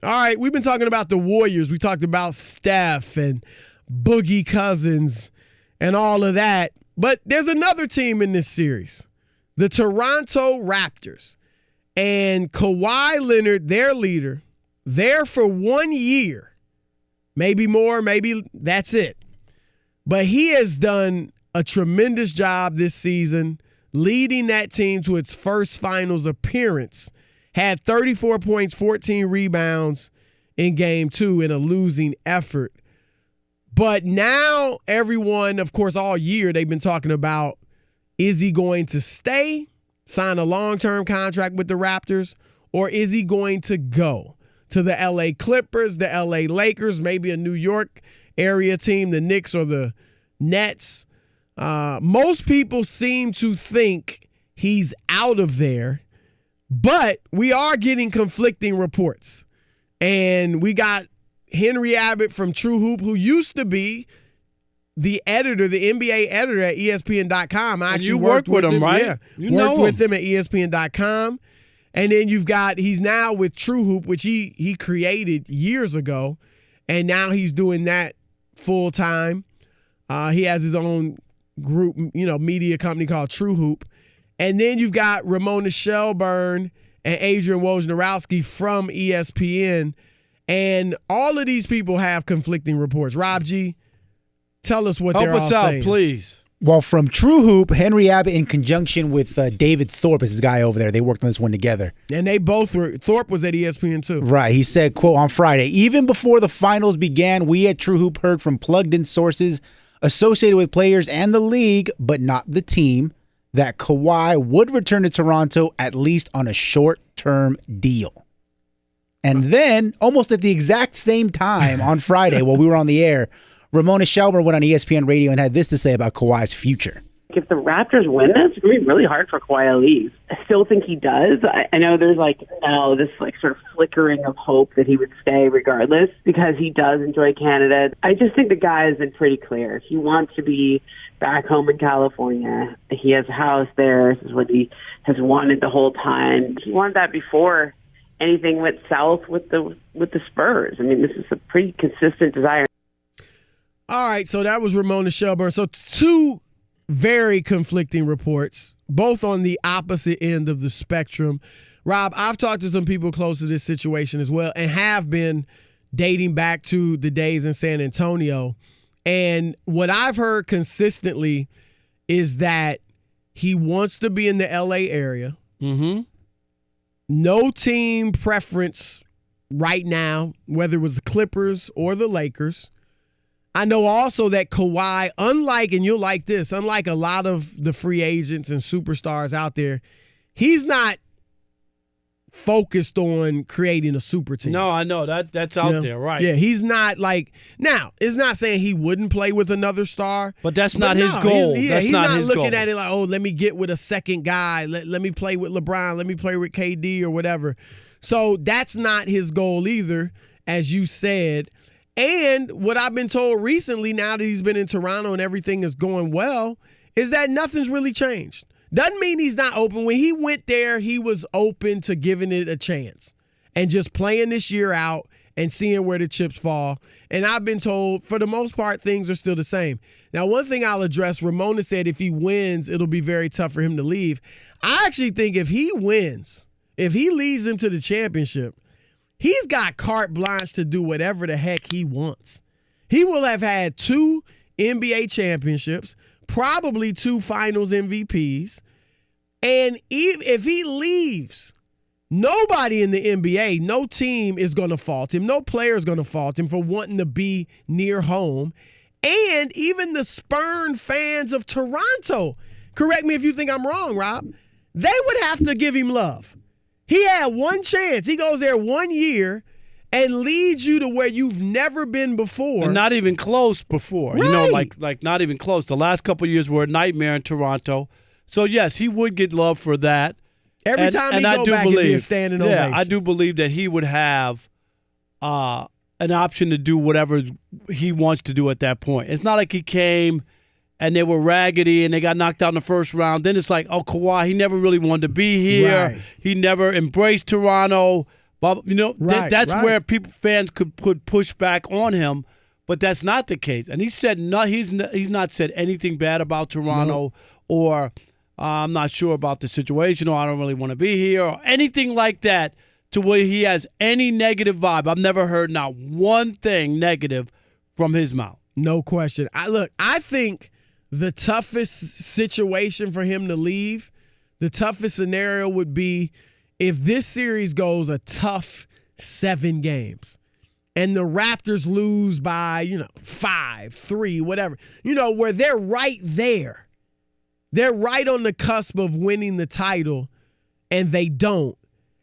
All right, we've been talking about the Warriors. We talked about Steph and Boogie Cousins and all of that. But there's another team in this series, the Toronto Raptors. And Kawhi Leonard, their leader, there for 1 year. Maybe more, maybe that's it. But he has done a tremendous job this season leading that team to its first finals appearance. Had 34 points, 14 rebounds in game 2 in a losing effort. But now everyone, of course, all year they've been talking about, is he going to stay, sign a long-term contract with the Raptors, or is he going to go to the LA Clippers, the LA Lakers, maybe a New York area team, the Knicks or the Nets? Most people seem to think he's out of there, but we are getting conflicting reports. And we got Henry Abbott from True Hoop, who used to be the editor, the NBA editor at ESPN.com. I actually worked with him, right? Yeah, you worked with him at ESPN.com. And then he's now with True Hoop, which he created years ago. And now he's doing that full time. He has his own group, media company called True Hoop. And then you've got Ramona Shelburne and Adrian Wojnarowski from ESPN. And all of these people have conflicting reports. Rob G, tell us what they're all saying. Help us out, please. Well, from True Hoop, Henry Abbott in conjunction with David Thorpe is his guy over there. They worked on this one together. And they both were – Thorpe was at ESPN too. Right. He said, quote, on Friday, even before the finals began, we at True Hoop heard from plugged-in sources associated with players and the league, but not the team, that Kawhi would return to Toronto at least on a short-term deal. And then, almost at the exact same time on Friday while we were on the air, Ramona Shelburne went on ESPN Radio and had this to say about Kawhi's future. If the Raptors win this, it's going to be really hard for Kawhi to leave. I still think he does. I know there's this sort of flickering of hope that he would stay regardless because he does enjoy Canada. I just think the guy has been pretty clear. He wants to be back home in California. He has a house there. This is what he has wanted the whole time. He wanted that before anything went south with the Spurs. I mean, this is a pretty consistent desire. All right, so that was Ramona Shelburne. So two very conflicting reports, both on the opposite end of the spectrum. Rob, I've talked to some people close to this situation as well and have been dating back to the days in San Antonio. And what I've heard consistently is that he wants to be in the L.A. area. Mm-hmm. No team preference right now, whether it was the Clippers or the Lakers. I know also that Kawhi, unlike a lot of the free agents and superstars out there, he's not focused on creating a super team. No, I know. That's out there, right. Yeah, he's not now, it's not saying he wouldn't play with another star. But that's not his goal. He's not looking at it like, let me get with a second guy. Let me play with LeBron. Let me play with KD or whatever. So that's not his goal either, as you said. And what I've been told recently, now that he's been in Toronto and everything is going well, is that nothing's really changed. Doesn't mean he's not open. When he went there, he was open to giving it a chance and just playing this year out and seeing where the chips fall. And I've been told, for the most part, things are still the same. Now, one thing I'll address, Ramona said if he wins, it'll be very tough for him to leave. I actually think if he wins, if he leads them to the championship, he's got carte blanche to do whatever the heck he wants. He will have had 2 NBA championships, probably 2 finals MVPs. And if he leaves, nobody in the NBA, no team is going to fault him. No player is going to fault him for wanting to be near home. And even the spurned fans of Toronto, correct me if you think I'm wrong, Rob, they would have to give him love. He had one chance. He goes there 1 year and leads you to where you've never been before. And not even close before. Right. Like not even close. The last couple of years were a nightmare in Toronto. So, yes, he would get love for that. Every time he go back, it'd be a standing ovation. Yeah, I do believe that he would have an option to do whatever he wants to do at that point. It's not like he came and they were raggedy and they got knocked out in the first round. Then it's like, oh, Kawhi, he never really wanted to be here. Right. He never embraced Toronto. But Right, that's right. where fans could put pushback on him, but that's not the case. And he said he's not said anything bad about Toronto or I'm not sure about the situation or I don't really want to be here or anything like that to where he has any negative vibe. I've never heard not one thing negative from his mouth. No question. I think the toughest situation for him to leave, the toughest scenario would be if this series goes a tough 7 games and the Raptors lose by, 5, 3, whatever, where they're right there. They're right on the cusp of winning the title and they don't,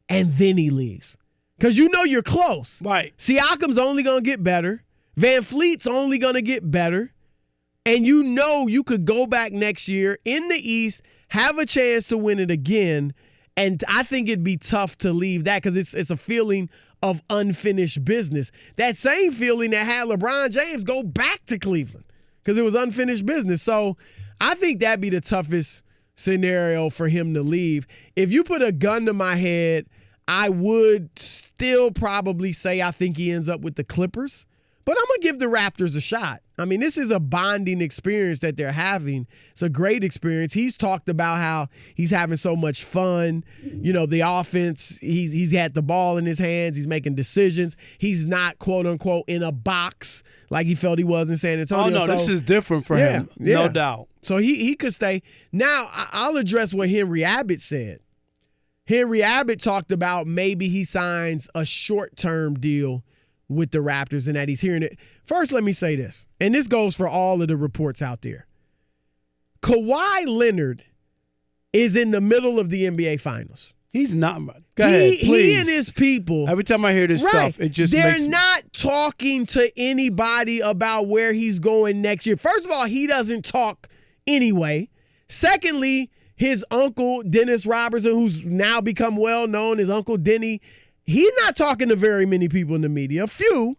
and then he leaves. Because you're close. Right. Siakam's only going to get better. Van Fleet's only going to get better. And you could go back next year in the East, have a chance to win it again. And I think it'd be tough to leave that because it's a feeling of unfinished business. That same feeling that had LeBron James go back to Cleveland because it was unfinished business. So I think that'd be the toughest scenario for him to leave. If you put a gun to my head, I would still probably say I think he ends up with the Clippers. But I'm going to give the Raptors a shot. I mean, this is a bonding experience that they're having. It's a great experience. He's talked about how he's having so much fun. The offense, he's had the ball in his hands. He's making decisions. He's not, quote, unquote, in a box like he felt he was in San Antonio. Oh, no, this is different for him. No doubt. So he could stay. Now, I'll address what Henry Abbott said. Henry Abbott talked about maybe he signs a short-term deal with the Raptors and that he's hearing it. First, let me say this, and this goes for all of the reports out there. Kawhi Leonard is in the middle of the NBA Finals. He's not. Go ahead, please. He and his people. Every time I hear this stuff, it just they're makes me... not talking to anybody about where he's going next year. First of all, he doesn't talk anyway. Secondly, his uncle, Dennis Robertson, who's now become well-known, his Uncle Denny, he's not talking to very many people in the media, a few,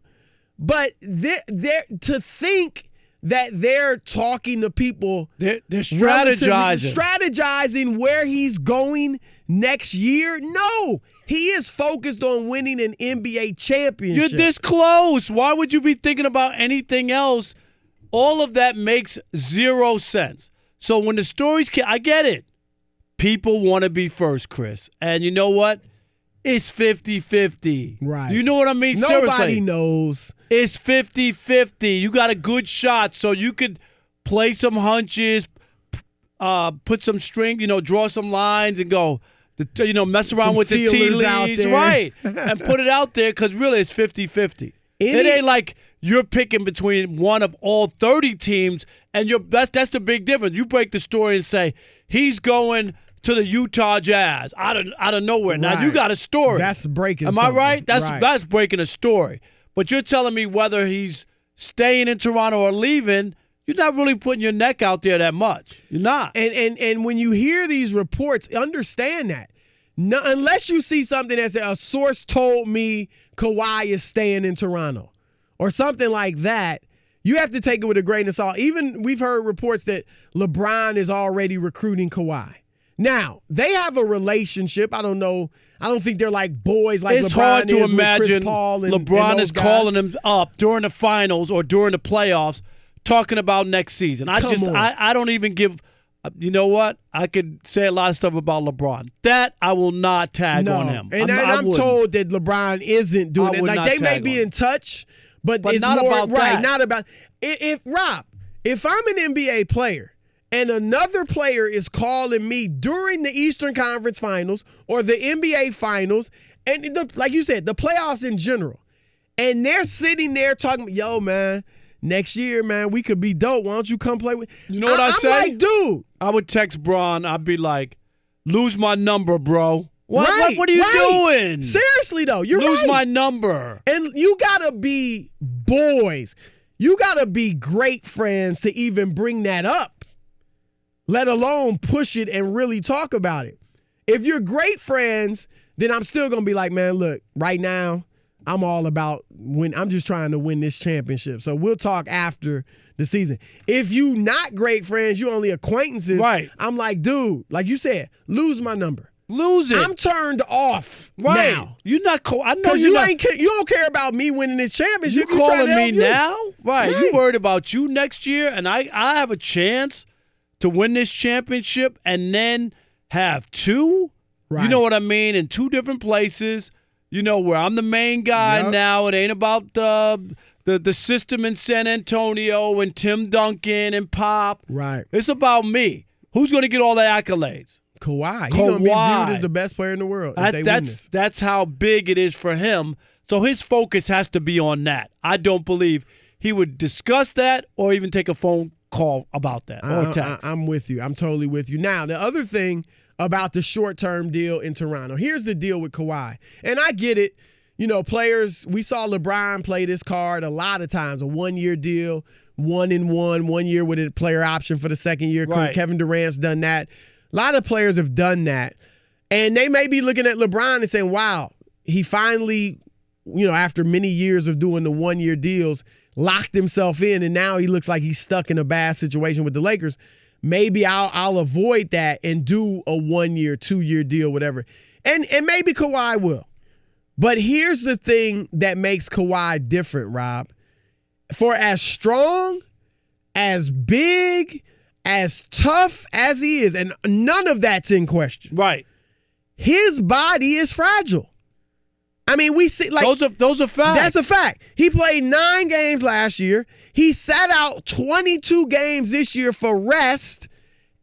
but they're to think that they're talking to people. They're strategizing where he's going next year. No, he is focused on winning an NBA championship. You're this close. Why would you be thinking about anything else? All of that makes zero sense. So when the stories, I get it. People want to be first, Chris. And you know what? It's 50-50. Right. Do you know what I mean? Nobody Seriously. knows. It's 50-50. You got a good shot, so you could play some hunches, put some string, draw some lines and go, mess around Some with the tea feelers out leaves. there. Right. And put it out there because really it's 50-50. It ain't like you're picking between one of all 30 teams, and that's the big difference. You break the story and say, he's going to the Utah Jazz out of nowhere. Now, you got a story. That's breaking Am something. I right? Right. That's breaking a story. But you're telling me whether he's staying in Toronto or leaving, you're not really putting your neck out there that much. You're not. And when you hear these reports, understand that. No, unless you see something that says a source told me Kawhi is staying in Toronto or something like that, you have to take it with a grain of salt. Even we've heard reports that LeBron is already recruiting Kawhi. Now, they have a relationship. I don't know. I don't think they're like boys like it's LeBron hard to is with imagine Chris Paul and LeBron and is those guys. calling him up during the finals or during the playoffs talking about next season. I don't even give – you know what? I could say a lot of stuff about LeBron. That I will not tag on him. And I'm told that LeBron isn't doing it. Like they may be in touch, but it's not more about right. that. Not about if I'm an NBA player and another player is calling me during the Eastern Conference Finals or the NBA Finals, and like you said, the playoffs in general, and they're sitting there talking, yo, man, next year, man, we could be dope. Why don't you come play with? You know what I say? I'm like, dude. I would text Bron. I'd be like, lose my number, bro. What are you doing? Seriously, though, you're lose right. my number. And you got to be boys. You got to be great friends to even bring that up, let alone push it and really talk about it. If you're great friends, then I'm still going to be like, man, look, right now, I'm all about I'm just trying to win this championship. So we'll talk after the season. If you not great friends, you only acquaintances, right. I'm like, dude, like you said, lose my number. Losing. I'm turned off right. now. You're not. I know Because you're you not. you don't care about me winning this championship. You trying calling to help me you. now? Right. Right. You worried about you next year, and I have a chance to win this championship and then have two. Right. You know what I mean? In two different places. You know where I'm the main guy Yep. now. It ain't about the system in San Antonio and Tim Duncan and Pop. Right. It's about me. Who's going to get all the accolades? Kawhi. He's going to be Kawhi. viewed as the best player in the world if they win this. That's how big it is for him. So his focus has to be on that. I don't believe he would discuss that or even take a phone call about that or text. I'm with you. I'm totally with you. Now, the other thing about the short-term deal in Toronto, here's the deal with Kawhi. And I get it. You know, players, we saw LeBron play this card a lot of times, a one-year deal, 1-1, 1 year with a player option for the second year. Right. Kevin Durant's done that. A lot of players have done that. And they may be looking at LeBron and saying, wow, he finally, you know, after many years of doing the one-year deals, locked himself in, and now he looks like he's stuck in a bad situation with the Lakers. Maybe I'll avoid that and do a 1 year, 2 year deal, whatever. And maybe Kawhi will. But here's the thing that makes Kawhi different, Rob. For as strong, as big, as tough as he is, and none of that's in question. Right. His body is fragile. I mean, we see like those are facts. That's a fact. He played 9 games last year. He sat out 22 games this year for rest.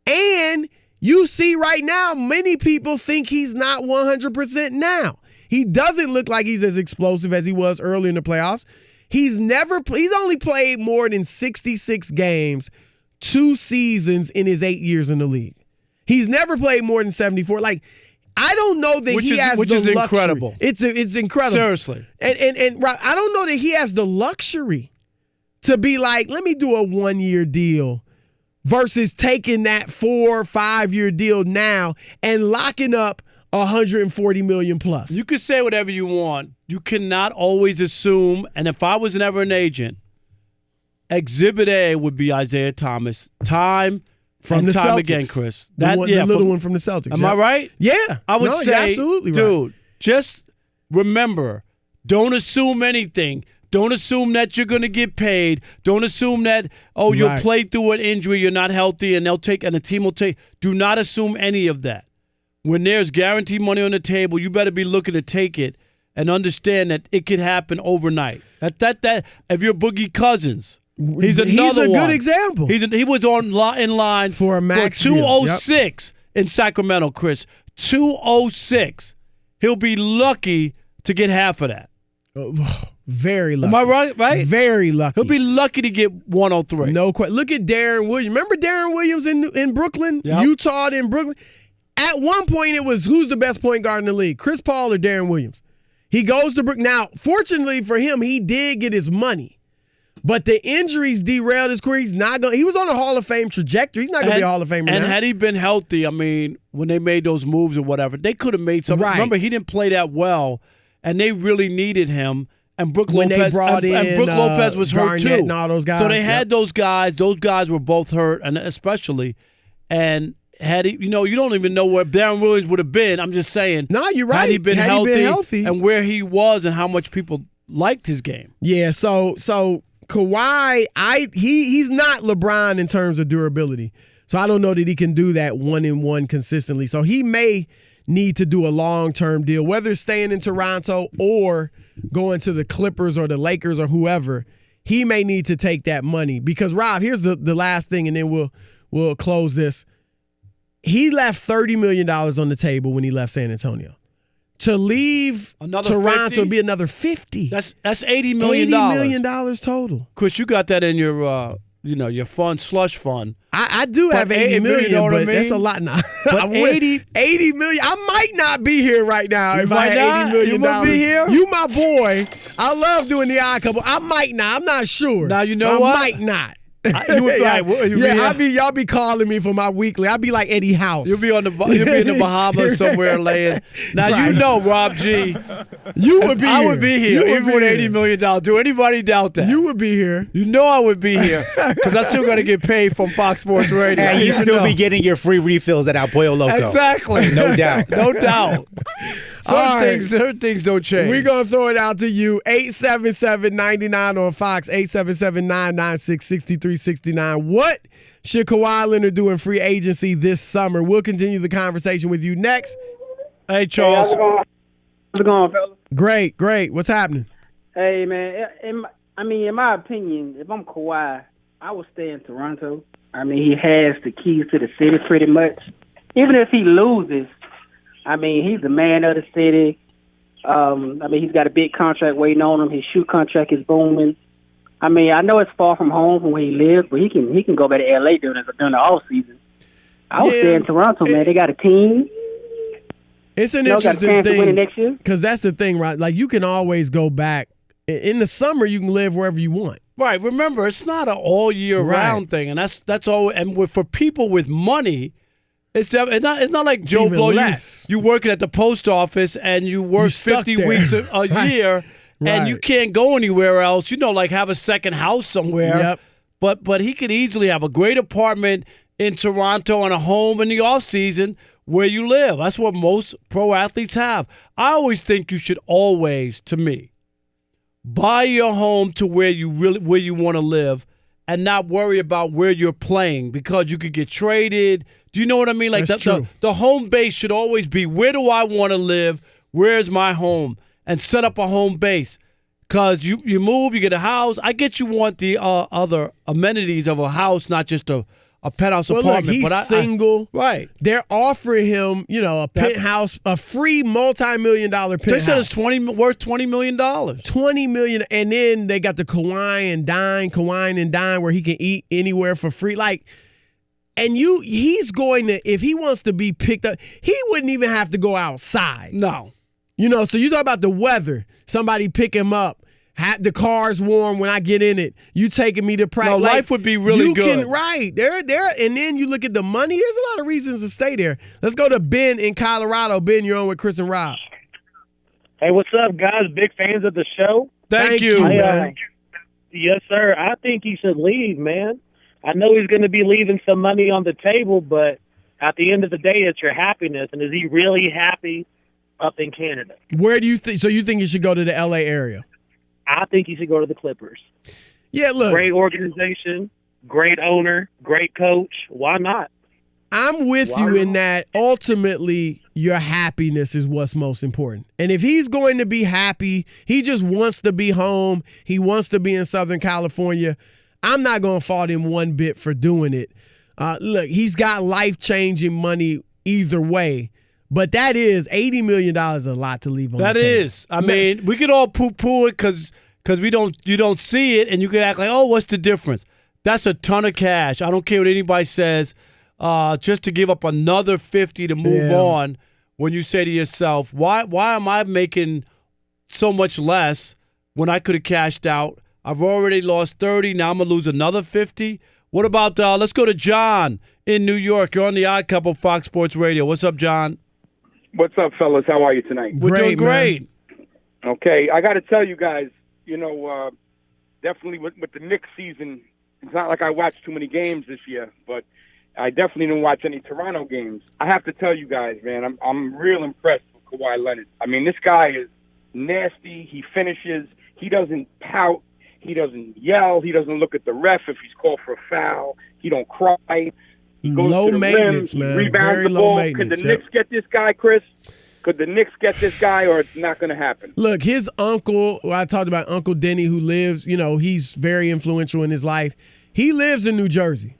And you see right now, many people think he's not 100% now. He doesn't look like he's as explosive as he was early in the playoffs. He's only played more than 66 games, 2 seasons in his 8 years in the league. He's never played more than 74. Like, I don't know that he has the luxury. Which is incredible. It's incredible. Seriously. And Rob, I don't know that he has the luxury to be like, let me do a 1 year deal versus taking that 4 or 5 year deal now and locking up $140 million plus. You could say whatever you want. You cannot always assume, and if I was never an agent, Exhibit A would be Isaiah Thomas. Time from the time Celtics. Again, Chris. The little one from the Celtics. Am I right? Yeah. I would say, you're absolutely right. Dude, just remember, don't assume anything. Don't assume that you're going to get paid. Don't assume that, you'll play through an injury, you're not healthy, and the team will take. Do not assume any of that. When there's guaranteed money on the table, you better be looking to take it and understand that it could happen overnight. That if you're Boogie Cousins, he's another one. Good example. He was in line for a max 206 in Sacramento, Chris. 206. He'll be lucky to get half of that. Very lucky. Am I right? Right? Very lucky. He'll be lucky to get 103. No question. Look at Deron Williams. Remember Deron Williams in Brooklyn? Yep. Utah in Brooklyn? At one point, it was who's the best point guard in the league, Chris Paul or Deron Williams? He goes to Brooklyn. Now, fortunately for him, he did get his money. But the injuries derailed his career. He was on a Hall of Fame trajectory. He's not going to be a Hall of Famer now. And had he been healthy, I mean, when they made those moves or whatever, they could have made something. Right. Remember, he didn't play that well, and they really needed him. And Brook when Lopez, they brought in and Brook Lopez was Garnett hurt too. And all those guys. So they had those guys. Those guys were both hurt, and especially, and had he, you don't even know where Deron Williams would have been. I'm just saying. No, you're right. Had he been healthy and where he was and how much people liked his game. Yeah. So Kawhi, he's not LeBron in terms of durability. So I don't know that he can do that 1-1 consistently. So he may need to do a long-term deal, whether staying in Toronto or going to the Clippers or the Lakers or whoever. He may need to take that money because, Rob, here's the last thing, and then we'll close this. He left $30 million on the table when he left San Antonio. To leave Toronto 50? would be another 50. That's $80 million. $80 million total. Chris, you got that in your your slush fund. I do have $80 million, but that's a lot now. But $80 million. I might not be here right now if I had $80 million. You might be here? You my boy. I love doing the odd couple. I might not. I'm not sure. Now, you know what? I might not. You would, right, y'all be calling me for my weekly. I'll be like Eddie House. You'll be in the Bahamas somewhere laying. Now you know, Rob G. You would be. I here. would be here, even with $80 million. Do anybody doubt that? You would be here. You know I would be here because I still got to get paid from Fox Sports Radio. And you still be getting your free refills at El Pollo Loco. Exactly. No doubt. No doubt. Certain things don't change. We're going to throw it out to you. 877-99 on Fox, 877-996-6369. What should Kawhi Leonard do in free agency this summer? We'll continue the conversation with you next. Hey, Charles. Hey, how's it going, fellas? Great. What's happening? Hey, man. In my opinion, if I'm Kawhi, I would stay in Toronto. I mean, he has the keys to the city pretty much. Even if he loses, I mean, he's the man of the city. He's got a big contract waiting on him. His shoe contract is booming. I mean, I know it's far from home from where he lives, but he can go back to L.A. during the off season. I would stay in Toronto, man. They got a team. It's an interesting thing because that's the thing, right? Like, you can always go back. In the summer, you can live wherever you want. Right. Remember, it's not an all year round thing, and that's all. And for people with money, it's not like Joe Blow. You working at the post office and you work 50 weeks a year, and you can't go anywhere else. Like have a second house somewhere. Yep. But he could easily have a great apartment in Toronto and a home in the off season where you live. That's what most pro athletes have. I always think you should always, to me, buy your home to where you want to live and not worry about where you're playing because you could get traded. Do you know what I mean? Like the home base should always be, where do I want to live? Where's my home? And set up a home base. Because you move, you get a house. I get you want the other amenities of a house, not just a penthouse apartment. Look, he's single. Right. They're offering him, a penthouse, a free multi-million-dollar penthouse. They said it's worth $20 million. $20 million, and then they got the Kawhi and Dine, where he can eat anywhere for free. Like, and he's going to, if he wants to be picked up, he wouldn't even have to go outside. No. So you talk about the weather. Somebody pick him up. The car's warm when I get in it. You taking me to practice. No, life would be really good. Right. There, and then you look at the money. There's a lot of reasons to stay there. Let's go to Ben in Colorado. Ben, you're on with Chris and Rob. Hey, what's up, guys? Big fans of the show. Thank you, man. Yes, sir. I think he should leave, man. I know he's going to be leaving some money on the table, but at the end of the day, it's your happiness. And is he really happy up in Canada? Where do you think? So you think he should go to the L.A. area? I think he should go to the Clippers. Yeah, look. Great organization, great owner, great coach. Why not? I'm with you in that ultimately your happiness is what's most important. And if he's going to be happy, he just wants to be home, he wants to be in Southern California, I'm not going to fault him one bit for doing it. Look, he's got life-changing money either way. But that is $80 million is a lot to leave on the table. That is. I mean, we could all poo-poo it because you don't see it, and you could act like, oh, what's the difference? That's a ton of cash. I don't care what anybody says. Just to give up another $50 to move on, when you say to yourself, why am I making so much less when I could have cashed out? I've already lost $30. Now I'm gonna lose another $50. What about let's go to John in New York. You're on the Odd Couple, Fox Sports Radio. What's up, John? What's up, fellas? How are you tonight? We're doing great. Okay, I got to tell you guys, definitely with the Knicks season, it's not like I watched too many games this year, but I definitely didn't watch any Toronto games. I have to tell you guys, man, I'm real impressed with Kawhi Leonard. I mean, this guy is nasty. He finishes. He doesn't pout. He doesn't yell. He doesn't look at the ref if he's called for a foul. He don't cry. He goes low to the maintenance, rim, man. rebounds Very the low ball. maintenance. Could the Knicks get this guy, Chris? Could the Knicks get this guy, or it's not going to happen? Look, his uncle, I talked about Uncle Denny, who lives, he's very influential in his life. He lives in New Jersey.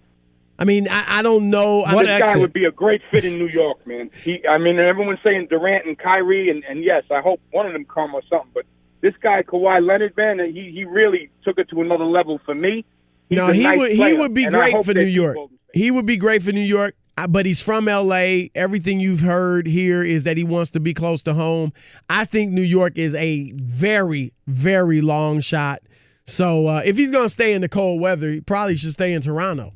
I mean, I don't know. This guy would be a great fit in New York, man. Everyone's saying Durant and Kyrie, and yes, I hope one of them come or something. But this guy, Kawhi Leonard, man, he really took it to another level for me. He would be great for New York. He would be great for New York, but he's from L.A. Everything you've heard here is that he wants to be close to home. I think New York is a very, very long shot. So if he's going to stay in the cold weather, he probably should stay in Toronto.